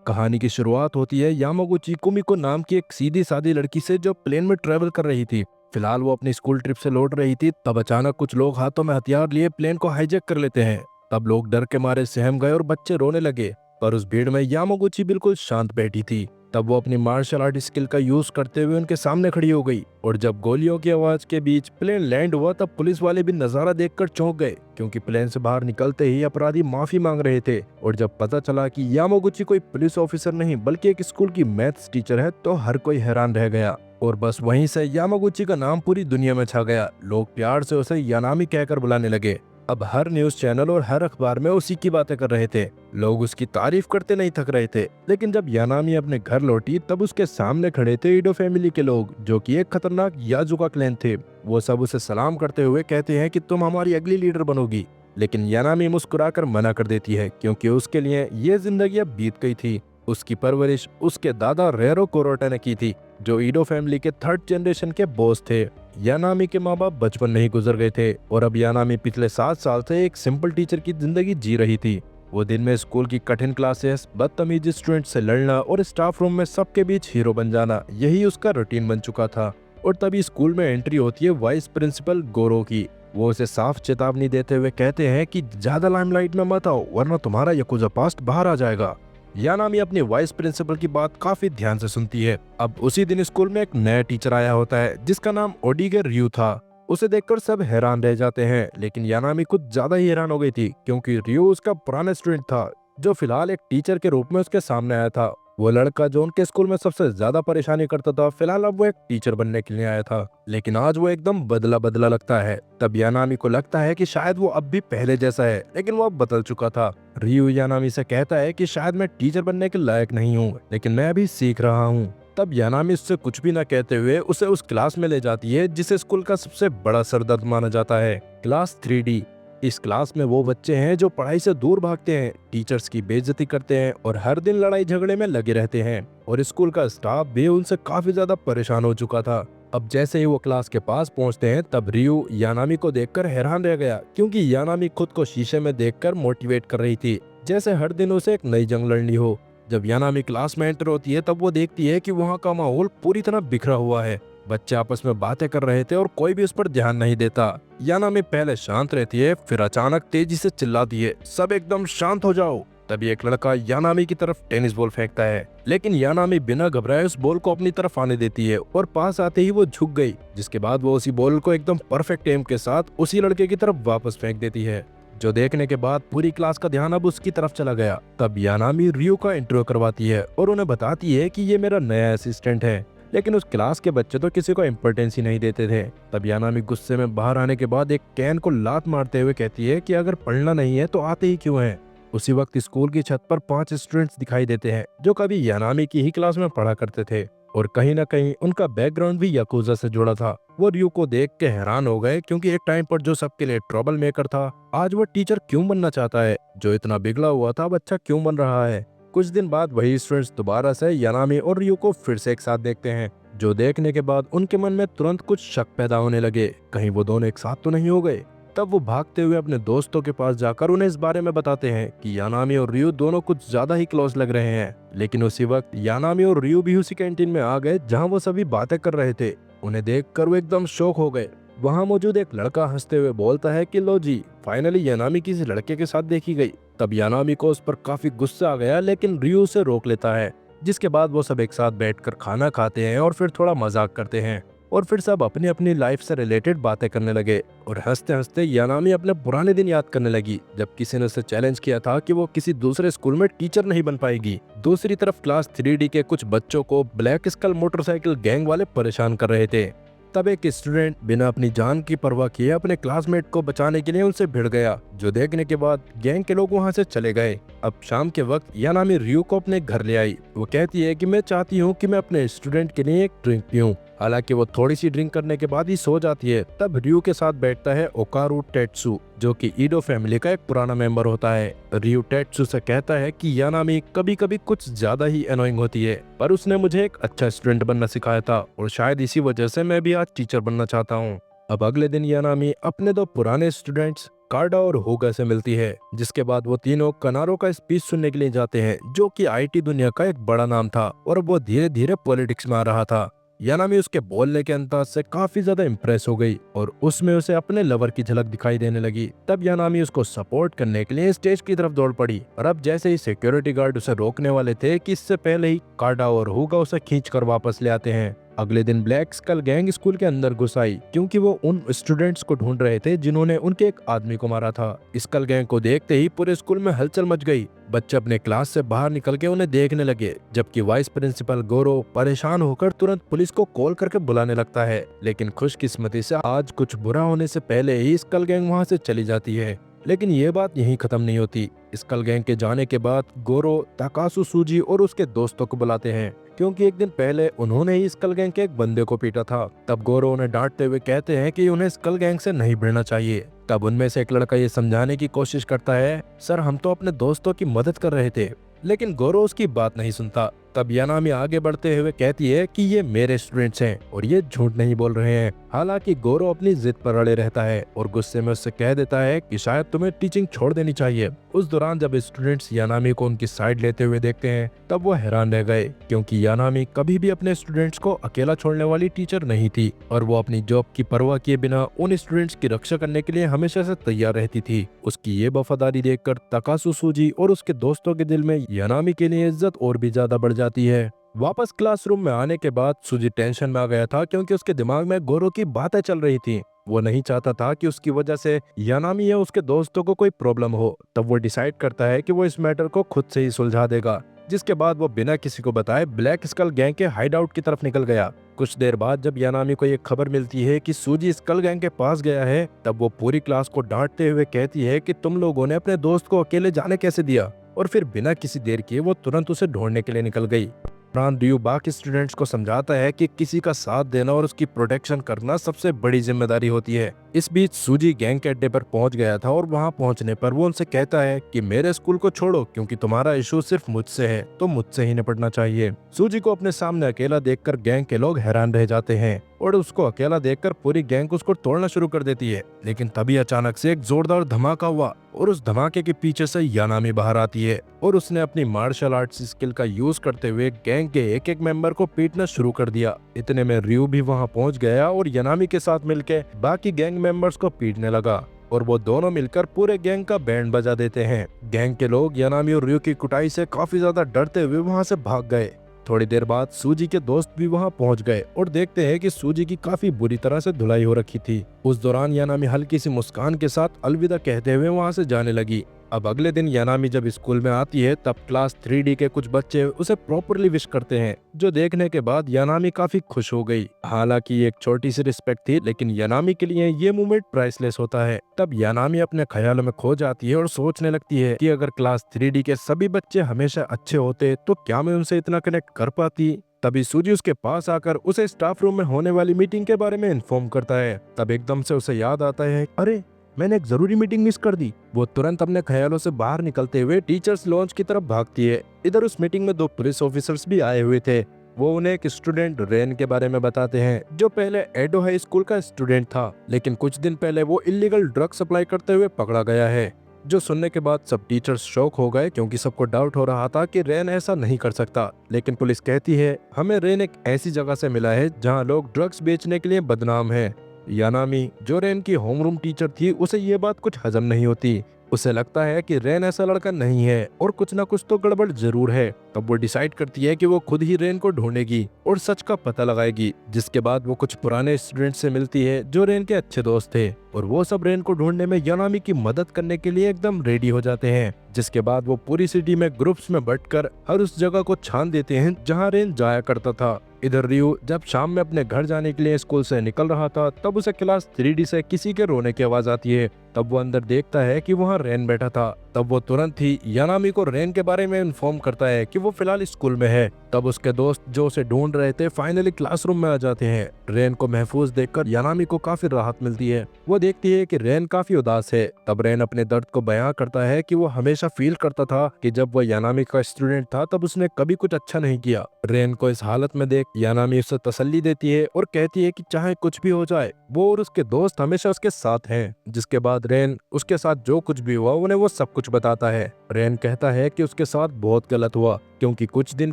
कहानी की शुरुआत होती है यामागुची कुमिको नाम की एक सीधी सादी लड़की से जो प्लेन में ट्रेवल कर रही थी। फिलहाल वो अपनी स्कूल ट्रिप से लौट रही थी, तब अचानक कुछ लोग हाथों में हथियार लिए प्लेन को हाईजैक कर लेते हैं। तब लोग डर के मारे सहम गए और बच्चे रोने लगे। पर उस भीड़ में यामागुची बिल्कुल शांत बैठी थी। तब वो अपनी मार्शल आर्ट स्किल का यूज करते हुए उनके सामने खड़ी हो गई, और जब गोलियों की आवाज के बीच प्लेन लैंड हुआ तब पुलिस वाले भी नजारा देखकर चौंक गए, क्योंकि प्लेन से बाहर निकलते ही अपराधी माफी मांग रहे थे। और जब पता चला कि यामागुची कोई पुलिस ऑफिसर नहीं बल्कि एक स्कूल की मैथ्स टीचर है, तो हर कोई हैरान रह गया। और बस वहीं से यामागुची का नाम पूरी दुनिया में छा गया। लोग प्यार से उसे यानामी कहकर बुलाने लगे। अब हर न्यूज चैनल और हर अखबार में उसी की बातें कर रहे थे। लोग उसकी तारीफ करते नहीं थक रहे थे। लेकिन जब यानामी अपने घर लौटी तब उसके सामने खड़े थे ईडो फैमिली के लोग, जो कि एक खतरनाक याजुका क्लैन थे। वो सब उसे सलाम करते हुए कहते हैं कि तुम हमारी अगली लीडर बनोगी। लेकिन यानामी मुस्कुराकर मना कर देती है, क्योंकि उसके लिए ये जिंदगी अब बीत गई थी। उसकी परवरिश उसके दादा रेरो कोरोटा ने की थी, जो ईडो फैमिली के थर्ड जनरेशन के बॉस थे। यानामी के माँ बाप बचपन में ही गुजर गए थे, और अब यानामी पिछले 7 साल से एक सिंपल टीचर की जिंदगी जी रही थी। वो दिन में स्कूल की कठिन क्लासेस, बदतमीज स्टूडेंट से लड़ना और स्टाफ रूम में सबके बीच हीरो बन जाना, यही उसका रूटीन बन चुका था। और तभी स्कूल में एंट्री होती है वाइस प्रिंसिपल गोरो की। वो उसे साफ चेतावनी देते हुए कहते हैं कि ज्यादा लाइमलाइट में मत आओ, वरना तुम्हारा यकुजा पास्ट बाहर आ जाएगा। यानामी अपनी वाइस प्रिंसिपल की बात काफी ध्यान से सुनती है। अब उसी दिन स्कूल में एक नया टीचर आया होता है, जिसका नाम ओडिगे रयू था। उसे देखकर सब हैरान रह जाते हैं, लेकिन यानामी कुछ ज्यादा ही हैरान हो गई थी, क्योंकि रयू उसका पुराना स्टूडेंट था, जो फिलहाल एक टीचर के रूप में उसके सामने आया था। वो लड़का जो उनके स्कूल में सबसे ज्यादा परेशानी करता था, फिलहाल अब वो एक टीचर बनने के लिए आया था। लेकिन आज वो एकदम बदला बदला लगता है। तब यानामी को लगता है कि शायद वो अब भी पहले जैसा है, लेकिन वो अब बदल चुका था। रियू यानामी से कहता है कि शायद मैं टीचर बनने के लायक नहीं हूँ, लेकिन मैं अभी सीख रहा हूँ। तब यानामी उससे कुछ भी न कहते हुए उसे उस क्लास में ले जाती है, जिसे स्कूल का सबसे बड़ा सरदर्द माना जाता है, क्लास 3D। इस क्लास में वो बच्चे हैं जो पढ़ाई से दूर भागते हैं, टीचर्स की बेइज्जती करते हैं और हर दिन लड़ाई झगड़े में लगे रहते हैं। और स्कूल का स्टाफ भी उनसे काफी ज्यादा परेशान हो चुका था। अब जैसे ही वो क्लास के पास पहुंचते हैं, तब रियू यानामी को देखकर हैरान रह गया, क्योंकि यानामी खुद को शीशे में देखकर मोटिवेट कर रही थी, जैसे हर दिन उसे एक नई जंग लड़नी हो। जब यानामी क्लास में एंटर होती है, तब वो देखती है कि वहाँ का माहौल पूरी तरह बिखरा हुआ है। बच्चे आपस में बातें कर रहे थे और कोई भी उस पर ध्यान नहीं देता। यानामी पहले शांत रहती है, फिर अचानक तेजी से चिल्लाती है, सब एकदम शांत हो जाओ। तभी एक लड़का यानामी की तरफ टेनिस बॉल फेंकता है, लेकिन यानामी बिना घबराए उस बॉल को अपनी तरफ आने देती है, और पास आते ही वो झुक गई, जिसके बाद वो उसी बॉल को एकदम परफेक्ट एम के साथ उसी लड़के की तरफ वापस फेंक देती है, जो देखने के बाद पूरी क्लास का ध्यान अब उसकी तरफ चला गया। तब यानामी रियो का इंटरव्यू करवाती है और उन्हें बताती है कि ये मेरा नया असिस्टेंट है। लेकिन उस क्लास के बच्चे तो किसी को इम्पोर्टेंस ही नहीं देते थे। तब यानामी गुस्से में बाहर आने के बाद एक कैन को लात मारते हुए कहती है कि अगर पढ़ना नहीं है तो आते ही क्यों हैं। उसी वक्त स्कूल की छत पर 5 स्टूडेंट्स दिखाई देते हैं, जो कभी यानामी की ही क्लास में पढ़ा करते थे, और कहीं ना कहीं उनका बैकग्राउंड भी याकुजा से जुड़ा था। वो रियो को देख के हैरान हो गए, क्योंकि एक टाइम पर जो सबके लिए ट्रबल मेकर था, आज वो टीचर क्यों बनना चाहता है। जो इतना बिगड़ा हुआ था, बच्चा क्यों बन रहा है। कुछ दिन बाद वही स्टूडेंट्स दोबारा से यानामी और रियो को फिर से एक साथ देखते हैं, जो देखने के बाद उनके मन में तुरंत कुछ शक पैदा होने लगे, कहीं वो दोनों एक साथ तो नहीं हो गए। तब वो भागते हुए अपने दोस्तों के पास जाकर उन्हें इस बारे में बताते हैं कि यानामी और रियो दोनों कुछ ज्यादा ही क्लोज लग रहे हैं। लेकिन उसी वक्त यानामी और रियो भी उसी कैंटीन में आ गए, जहां वो सभी बातें कर रहे थे। उन्हें देखकर वो एकदम शॉक हो गए। वहां मौजूद एक लड़का हंसते हुए बोलता है कि लो जी, फाइनली यानामी किसी लड़के के साथ देखी गई। तब यानामी को उस पर काफी गुस्सा आ गया, लेकिन रियो उसे रोक लेता है, जिसके बाद वो सब एक साथ बैठकर खाना खाते हैं और फिर थोड़ा मजाक करते हैं, और फिर सब अपनी अपनी लाइफ से रिलेटेड बातें करने लगे। और हंसते हंसते यानामी अपने पुराने दिन याद करने लगी, जब किसी ने उसे चैलेंज किया था कि वो किसी दूसरे स्कूल में टीचर नहीं बन पाएगी। दूसरी तरफ क्लास 3D के कुछ बच्चों को ब्लैक स्कल मोटरसाइकिल गैंग वाले परेशान कर रहे थे। तब एक स्टूडेंट बिना अपनी जान की परवाह किए अपने क्लासमेट को बचाने के लिए उनसे भिड़ गया, जो देखने के बाद गैंग के लोग वहां से चले गए। अब शाम के वक्त यानामी रियो को अपने घर ले आई। वो कहती है कि मैं चाहती हूँ कि मैं अपने स्टूडेंट के लिए एक ड्रिंक पीऊं। हालांकि वो थोड़ी सी ड्रिंक करने के बाद ही सो जाती है। तब रियो के साथ बैठता है ओकारू टेट्सु, जो कि ईडो फैमिली का एक पुराना मेंबर होता है। रियो टेट्सु से कहता है कि यानामी कभी कभी कुछ ज्यादा ही अनोइंग होती है, पर उसने मुझे एक अच्छा स्टूडेंट बनना सिखाया था, और शायद इसी वजह से मैं भी आज टीचर बनना चाहता हूँ। अब अगले दिन यानामी अपने 2 पुराने स्टूडेंट्स कार्डा और होगा से मिलती है, जिसके बाद वो तीनों कनारो का स्पीच सुनने के लिए जाते हैं, जो कि आईटी दुनिया का एक बड़ा नाम था और वो धीरे धीरे पॉलिटिक्स में आ रहा था। यानामी उसके बोलने के अंदाज से काफी ज्यादा इम्प्रेस हो गई और उसमें उसे अपने लवर की झलक दिखाई देने लगी। तब यानामी उसको सपोर्ट करने के लिए स्टेज की तरफ दौड़ पड़ी और अब जैसे ही सिक्योरिटी गार्ड उसे रोकने वाले थे कि इससे पहले ही कार्डा और हुगा उसे खींच कर वापस ले आते हैं। अगले दिन ब्लैक स्कल गैंग स्कूल के अंदर घुस आई क्योंकि वो उन स्टूडेंट्स को ढूंढ रहे थे जिन्होंने उनके एक आदमी को मारा था। स्कल गैंग को देखते ही पूरे स्कूल में हलचल मच गई। बच्चे अपने क्लास से बाहर निकल के उन्हें देखने लगे, जबकि वाइस प्रिंसिपल गोरो परेशान होकर तुरंत पुलिस को कॉल करके बुलाने लगता है। लेकिन खुशकिस्मती से आज कुछ बुरा होने से पहले ही स्कल गैंग वहाँ से चली जाती है। लेकिन ये बात यहीं खत्म नहीं होती। स्कल गैंग के जाने के बाद गोरो ताकासु सूजी और उसके दोस्तों को बुलाते हैं क्योंकि एक दिन पहले उन्होंने ही स्कल गैंग के एक बंदे को पीटा था। तब गोरो उन्हें डांटते हुए कहते हैं कि उन्हें स्कल गैंग से नहीं भिड़ना चाहिए। तब उनमें से एक लड़का ये समझाने की कोशिश करता है, सर हम तो अपने दोस्तों की मदद कर रहे थे। लेकिन गोरो उसकी बात नहीं सुनता। तब यानामी आगे बढ़ते हुए कहती है कि ये मेरे स्टूडेंट्स हैं और ये झूठ नहीं बोल रहे हैं। हालांकि गोरो अपनी जिद पर अड़े रहता है और गुस्से में उससे कह देता है कि शायद तुम्हें टीचिंग छोड़ देनी चाहिए। उस दौरान जब स्टूडेंट्स यानामी को उनकी साइड लेते हुए देखते हैं तब वो हैरान रह गए क्योंकि यानामी कभी भी अपने स्टूडेंट्स को अकेला छोड़ने वाली टीचर नहीं थी और वो अपनी जॉब की परवाह किए बिना उन स्टूडेंट्स की रक्षा करने के लिए हमेशा से तैयार रहती थी। उसकी ये वफादारी देखकर ताकासु सूजी और उसके दोस्तों के दिल में यानामी के लिए इज्जत और भी ज्यादा बढ़ जाती है। वापस क्लासरूम में आने के बाद सूजी टेंशन में आ गया था क्योंकि उसके दिमाग में गोरो की बातें चल रही थी। वो नहीं चाहता था कि उसकी वजह से यानामी या उसके दोस्तों को कोई प्रॉब्लम हो। तब वो डिसाइड करता है कि वो इस मैटर को खुद से ही सुलझा देगा, जिसके बाद वो बिना किसी को बताए ब्लैक स्कल गैंग के हाइड आउट की तरफ निकल गया। कुछ देर बाद जब यानामी को ये खबर मिलती है कि सूजी स्कल गैंग के पास गया है, तब वो पूरी क्लास को डांटते हुए कहती है कि तुम लोगों ने अपने दोस्त को अकेले जाने कैसे दिया, और फिर बिना किसी देर किए वो तुरंत उसे ढूंढने के लिए निकल गई। रयू बाकी स्टूडेंट्स को समझाता है कि किसी का साथ देना और उसकी प्रोटेक्शन करना सबसे बड़ी जिम्मेदारी होती है। इस बीच सूजी गैंग के अड्डे पर पहुंच गया था और वहां पहुंचने पर वो उनसे कहता है कि मेरे स्कूल को छोड़ो क्योंकि तुम्हारा इशू सिर्फ मुझसे है, तो मुझसे ही निपटना चाहिए। सूजी को अपने सामने अकेला देखकर गैंग के लोग हैरान रह जाते हैं और उसको अकेला देखकर पूरी गैंग उसको तोड़ना शुरू कर देती है। लेकिन तभी अचानक से एक जोरदार धमाका हुआ और उस धमाके के पीछे से यानामी बाहर आती है और उसने अपनी मार्शल आर्ट्स स्किल का यूज करते हुए गैंग के एक एक मेंबर को पीटना शुरू कर दिया। इतने में रयू भी वहां पहुंच गया और यानामी के साथ मिलकर बाकी गैंग मेंबर्स को पीटने लगा और वो दोनों मिलकर पूरे गैंग का बैंड बजा देते हैं। गैंग के लोग यानामी और रयू की कुटाई से काफी ज्यादा डरते हुए वहां से भाग गए। थोड़ी देर बाद सूजी के दोस्त भी वहां पहुंच गए और देखते हैं कि सूजी की काफी बुरी तरह से धुलाई हो रखी थी। उस दौरान यानामी हल्की सी मुस्कान के साथ अलविदा कहते हुए वहां से जाने लगी। अब अगले दिन यानामी जब स्कूल में आती है तब क्लास 3D के कुछ बच्चे उसे प्रॉपरली विश करते हैं, जो देखने के बाद यानामी काफी खुश हो गई। हालांकि ये एक छोटी सी रिस्पेक्ट थी, लेकिन यानामी के लिए ये मोमेंट प्राइसलेस होता है। तब यानामी अपने ख्यालों में खो जाती है और सोचने लगती है कि अगर क्लास 3D के सभी बच्चे हमेशा अच्छे होते तो क्या मैं उनसे इतना कनेक्ट कर पाती। तभी सूजी उसके पास आकर उसे स्टाफ रूम में होने वाली मीटिंग के बारे में इन्फॉर्म करता है। तब एकदम से उसे याद आता है, अरे मैंने एक जरूरी मीटिंग मिस कर दी। वो तुरंत अपने ख्यालों से बाहर निकलते हुए टीचर्स लॉन्च की तरफ भागती है। इधर उस मीटिंग में 2 पुलिस ऑफिसर्स भी आए हुए थे। वो उन्हें एक स्टूडेंट रेन के बारे में बताते हैं, जो पहले एडो हाई स्कूल का स्टूडेंट था, लेकिन कुछ दिन पहले वो इलीगल ड्रग सप्लाई करते हुए पकड़ा गया है। जो सुनने के बाद सब टीचर्स शॉक हो गए क्योंकि सबको डाउट हो रहा था कि रेन ऐसा नहीं कर सकता। लेकिन पुलिस कहती है, हमें रेन एक ऐसी जगह से मिला है जहां लोग ड्रग्स बेचने के लिए बदनाम है। यानामी, जो रेन की होमरूम टीचर थी, उसे ये बात कुछ हजम नहीं होती। उसे लगता है कि रेन ऐसा लड़का नहीं है और कुछ ना कुछ तो गड़बड़ जरूर है। तब वो डिसाइड करती है कि वो खुद ही रेन को ढूंढेगी और सच का पता लगाएगी। जिसके बाद वो कुछ पुराने स्टूडेंट से मिलती है जो रेन के अच्छे दोस्त थे और वो सब रेन को ढूंढने में यानामी की मदद करने के लिए एकदम रेडी हो जाते हैं। जिसके बाद वो पूरी सिटी में ग्रुप्स में बंटकर हर उस जगह को छान देते हैं जहाँ रेन जाया करता था। इधर रयू जब शाम में अपने घर जाने के लिए स्कूल से निकल रहा था तब उसे क्लास 3D से किसी के रोने की आवाज आती है। तब वो अंदर देखता है कि वहाँ रेन बैठा था। तब वो तुरंत ही यानामी को रेन के बारे में इन्फॉर्म करता है कि वो फिलहाल स्कूल में है। तब उसके दोस्त जो उसे ढूंढ रहे थे फाइनली क्लासरूम में आ जाते हैं। रेन को महफूज देखकर यानामी को काफी राहत मिलती है। वो देखती है कि रेन काफी उदास है। तब रेन अपने दर्द को बयां करता है कि वो हमेशा फील करता था कि जब वो यानामी का स्टूडेंट था तब उसने कभी कुछ अच्छा नहीं किया। रेन को इस हालत में देख यानामी उसे तसल्ली देती है और कहती है कि चाहे कुछ भी हो जाए वो और उसके दोस्त हमेशा उसके साथ हैं। जिसके बाद रेन उसके साथ जो कुछ भी हुआ उन्हें वो सब कुछ बताता है। रेन कहता है कि उसके साथ बहुत गलत हुआ क्योंकि कुछ दिन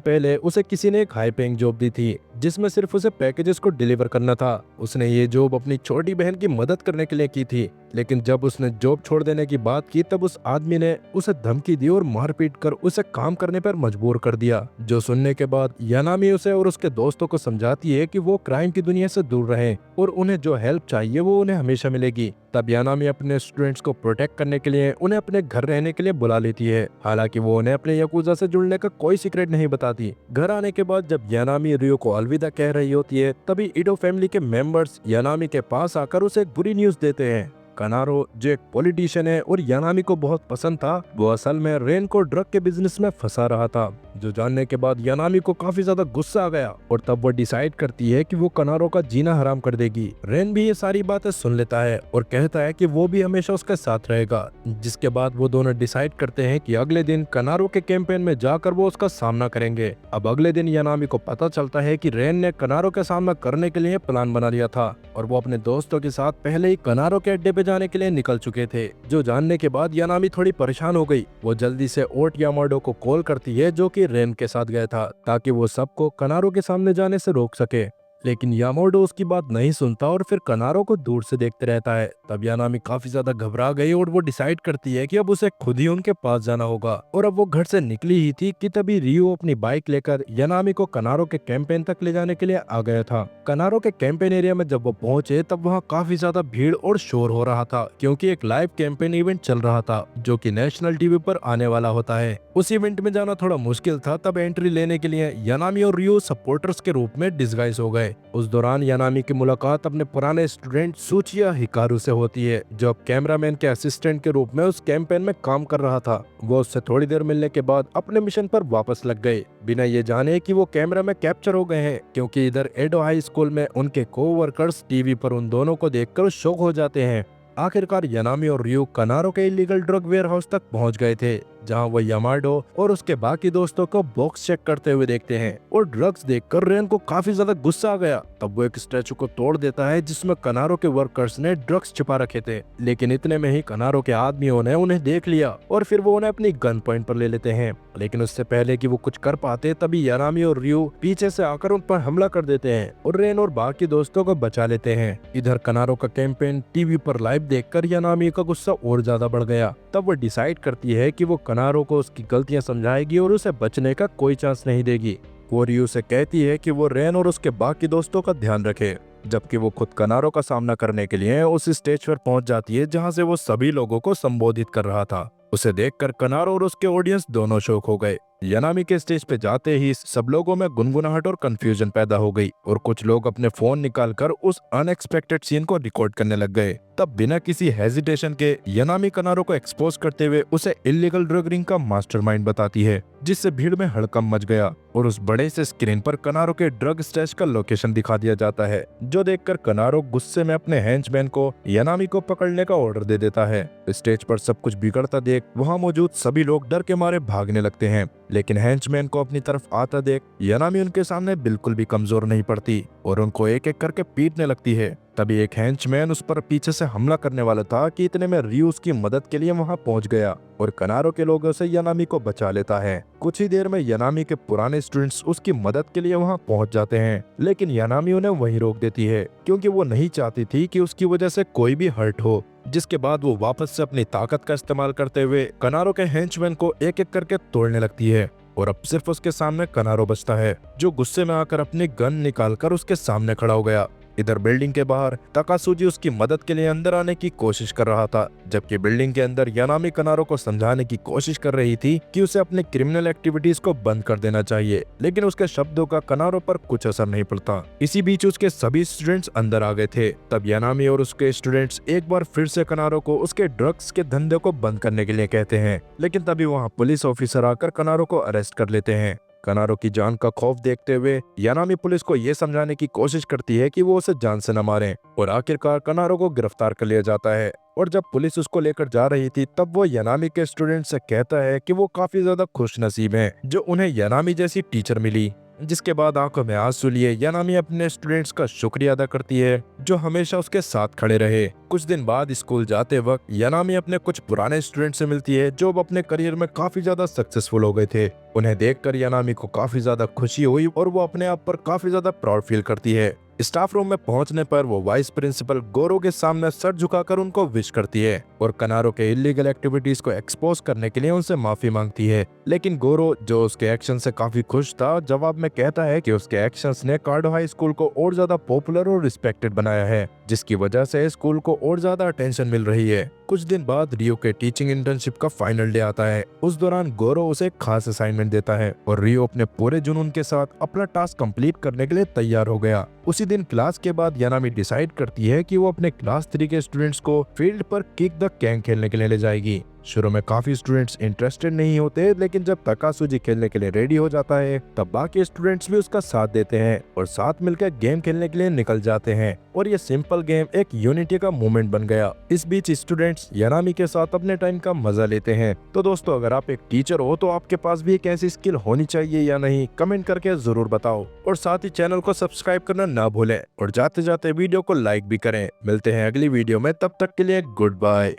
पहले उसे किसी ने एक हाई पेइंग जॉब दी थी जिसमें सिर्फ उसे पैकेजेस को डिलीवर करना था। उसने ये जॉब अपनी छोटी बहन की मदद करने के लिए की थी, लेकिन जब उसने जॉब छोड़ देने की बात की तब उस आदमी ने उसे धमकी दी और मारपीट कर उसे काम करने पर मजबूर कर दिया। जो सुनने के बाद यानामी उसे और उसके दोस्तों को समझाती है कि वो क्राइम की दुनिया से दूर रहें और उन्हें जो हेल्प चाहिए वो उन्हें हमेशा मिलेगी। तब यानामी अपने स्टूडेंट्स को प्रोटेक्ट करने के लिए उन्हें अपने घर रहने के लिए बुला लेती है। हालांकि वो उन्हें अपने याकुजा से जुड़ने का कोई सीक्रेट नहीं बताती। घर आने के बाद जब यानामी रियो को अलविदा कह रही होती है तभी ईडो फैमिली के मेंबर्स यानामी के पास आकर उसे एक बुरी न्यूज देते हैं। कनारो जो एक पॉलिटिशियन है और यानामी को बहुत पसंद था, वो असल में रेन को ड्रग के बिजनेस में फंसा रहा था। जो जानने के बाद यानामी को काफी ज्यादा गुस्सा आ गया और तब वो डिसाइड करती है कि वो कनारो का जीना हराम कर देगी। रेन भी ये सारी बातें सुन लेता है और कहता है कि वो भी हमेशा उसके साथ रहेगा। जिसके बाद वो दोनों डिसाइड करते हैं कि अगले दिन कनारो के कैंपेन में जाकर वो उसका सामना करेंगे। अब अगले दिन यानामी को पता चलता है कि रेन ने कनारो का सामना करने के लिए प्लान बना लिया था और वो अपने दोस्तों के साथ पहले ही कनारो के अड्डे पे जाने के लिए निकल चुके थे। जो जानने के बाद यानामी थोड़ी परेशान हो गई। वो जल्दी से ओट यामाडो को कॉल करती है जो कि रेन के साथ गया था ताकि वो सबको कनारो के सामने जाने से रोक सके, लेकिन यामाडो उसकी बात नहीं सुनता और फिर कनारो को दूर से देखते रहता है। तब यानामी काफी ज्यादा घबरा गई और वो डिसाइड करती है कि अब उसे खुद ही उनके पास जाना होगा। और अब वो घर से निकली ही थी कि तभी रियो अपनी बाइक लेकर यानामी को कनारो के कैंपेन तक ले जाने के लिए आ गया था। कनारो के कैंपेन एरिया में जब वो पहुंचे तब वहाँ काफी ज्यादा भीड़ और शोर हो रहा था क्योंकि एक लाइव कैंपेन इवेंट चल रहा था जो कि नेशनल टीवी पर आने वाला होता है। उस इवेंट में जाना थोड़ा मुश्किल था। तब एंट्री लेने के लिए यानामी और रियो सपोर्टर्स के रूप में डिस्गाइज हो गए। उस दौरान यानामी की मुलाकात अपने पुराने स्टूडेंट सुचिया हिकारू से होती है जो अब कैमरामैन के असिस्टेंट के रूप में उस कैंपेन में काम कर रहा था। वो उससे थोड़ी देर मिलने के बाद अपने मिशन पर वापस लग गए बिना ये जाने कि वो कैमरा में कैप्चर हो गए हैं, क्योंकि इधर एडो हाई स्कूल में उनके कोवर्कर्स टीवी पर उन दोनों को देखकर शॉक हो जाते हैं। आखिरकार यानामी और रियो कनारो के इलीगल ड्रग वेयर हाउस तक पहुंच गए थे जहां वो यामाडो और उसके बाकी दोस्तों को बॉक्स चेक करते हुए देखते हैं और ड्रग्स देखकर रेन को काफी ज्यादा गुस्सा आ गया। तब वो एक स्टैचू को तोड़ देता है जिसमें कनारो के वर्कर्स ने ड्रग्स छिपा रखे थे, लेकिन इतने में ही कनारो के आदमियों ने उन्हें देख लिया और फिर वो उन्हें अपनी गन पॉइंट पर ले लेते हैं। लेकिन उससे पहले कि वो कुछ कर पाते तभी यानामी और रियो पीछे से आकर उन पर हमला कर देते हैं और रेन और बाकी दोस्तों को बचा लेते हैं। इधर कनारो का कैंपेन टीवी पर लाइव देखकर यानामी का गुस्सा और ज्यादा बढ़ गया। तब वो डिसाइड करती है कि वो कनारो को उसकी गलतियां समझाएगी और उसे बचने का कोई चांस नहीं देगी। वो रियो से कहती है कि वो रेन और उसके बाकी दोस्तों का ध्यान रखे, जबकि वो खुद कनारो का सामना करने के लिए उस स्टेज पर पहुंच जाती है जहां से वो सभी लोगों को संबोधित कर रहा था। उसे देखकर कनारो और उसके ऑडियंस दोनों शॉक हो गए। यानामी के स्टेज पे जाते ही सब लोगों में गुनगुनाहट और कंफ्यूजन पैदा हो गई और कुछ लोग अपने फोन निकालकर उस अनएक्सपेक्टेड सीन को रिकॉर्ड करने लग गए। तब बिना किसी हेजिटेशन के यानामी कनारो को एक्सपोज करते हुए उसे इलीगल ड्रग रिंग का मास्टरमाइंड बताती है, जिससे भीड़ में हड़कंप मच गया और उस बड़े से स्क्रीन पर कनारो के ड्रग स्टैश का लोकेशन दिखा दिया जाता है, जो देखकर कनारो गुस्से में अपने हैंचमैन को यानामी को पकड़ने का ऑर्डर दे देता है। स्टेज पर सब कुछ बिगड़ता देख वहाँ मौजूद सभी लोग डर के मारे भागने लगते हैं, लेकिन हैंचमैन को अपनी तरफ आता देख यानामी उनके सामने बिल्कुल भी कमजोर नहीं पड़ती और उनको एक एक करके पीटने लगती है। तभी एक हैंचमैन उस पर पीछे से हमला करने वाला था कि इतने में रियो उसकी मदद के लिए वहां पहुंच गया और कनारो के लोगों से यानामी को बचा लेता है। कुछ ही देर में यानामी के पुराने स्टूडेंट्स उसकी मदद के लिए वहां पहुंच जाते हैं, लेकिन यानामी उन्हें वहीं रोक देती है क्योंकि वो नहीं चाहती थी कि उसकी वजह से कोई भी हर्ट हो। जिसके बाद वो वापस से अपनी ताकत का इस्तेमाल करते हुए कनारो के हैंचमैन को एक एक करके तोड़ने लगती है और अब सिर्फ उसके सामने कनारो बचता है, जो गुस्से में आकर अपनी गन निकालकर उसके सामने खड़ा हो गया। इधर बिल्डिंग के बाहर तकासुजी उसकी मदद के लिए अंदर आने की कोशिश कर रहा था, जबकि बिल्डिंग के अंदर यानामी कनारो को समझाने की कोशिश कर रही थी कि उसे अपने क्रिमिनल एक्टिविटीज को बंद कर देना चाहिए, लेकिन उसके शब्दों का कनारो पर कुछ असर नहीं पड़ता। इसी बीच उसके सभी स्टूडेंट्स अंदर आ गए थे। तब यानामी और उसके स्टूडेंट्स एक बार फिर से कनारो को उसके ड्रग्स के धंधे को बंद करने के लिए कहते हैं, लेकिन तभी वहाँ पुलिस ऑफिसर आकर कनारो को अरेस्ट कर लेते हैं। कनारो की जान का खौफ देखते हुए यानामी पुलिस को ये समझाने की कोशिश करती है कि वो उसे जान से न मारे, और आखिरकार कनारो को गिरफ्तार कर लिया जाता है। और जब पुलिस उसको लेकर जा रही थी तब वो यानामी के स्टूडेंट से कहता है कि वो काफी ज्यादा खुश नसीब हैं जो उन्हें यानामी जैसी टीचर मिली। जिसके बाद आंखों में आंसू लिए यानामी अपने स्टूडेंट्स का शुक्रिया अदा करती है जो हमेशा उसके साथ खड़े रहे। कुछ दिन बाद स्कूल जाते वक्त यानामी अपने कुछ पुराने स्टूडेंट से मिलती है जो अब अपने करियर में काफी ज्यादा सक्सेसफुल हो गए थे। उन्हें देखकर यानामी को काफी ज्यादा खुशी हुई और वो अपने आप पर काफी ज्यादा प्राउड फील करती है। स्टाफ रूम में पहुंचने पर वो वाइस प्रिंसिपल गोरो के सामने सर झुकाकर उनको विश करती है और कनारो के इलीगल एक्टिविटीज को एक्सपोज करने के लिए उनसे माफी मांगती है। लेकिन गोरो, जो उसके एक्शन से काफी खुश था, जवाब में कहता है कि उसके एक्शंस ने कार्डो हाई स्कूल को और ज्यादा पॉपुलर और रिस्पेक्टेड बनाया है, जिसकी वजह से स्कूल को और ज्यादा अटेंशन मिल रही है। कुछ दिन बाद रियो के टीचिंग इंटर्नशिप का फाइनल डे आता है। उस दौरान गोरो उसे एक खास असाइनमेंट देता है और रियो अपने पूरे जुनून के साथ अपना टास्क कंप्लीट करने के लिए तैयार हो गया। उसी दिन क्लास के बाद यानामी डिसाइड करती है कि वो अपने क्लास 3 के स्टूडेंट्स को फील्ड पर किक द कैंग खेलने के लिए ले जाएगी। शुरू में काफी स्टूडेंट्स इंटरेस्टेड नहीं होते, लेकिन जब तकासुजी खेलने के लिए रेडी हो जाता है तब बाकी स्टूडेंट्स भी उसका साथ देते हैं और साथ मिलकर गेम खेलने के लिए निकल जाते हैं और ये सिंपल गेम एक यूनिटी का मूवमेंट बन गया। इस बीच स्टूडेंट्स यानामी के साथ अपने टाइम का मजा लेते हैं। तो दोस्तों, अगर आप एक टीचर हो तो आपके पास भी एक ऐसी स्किल होनी चाहिए या नहीं, कमेंट करके जरूर बताओ और साथ ही चैनल को सब्सक्राइब करना ना भूलें और जाते जाते वीडियो को लाइक भी करें। मिलते हैं अगली वीडियो में, तब तक के लिए गुड बाय।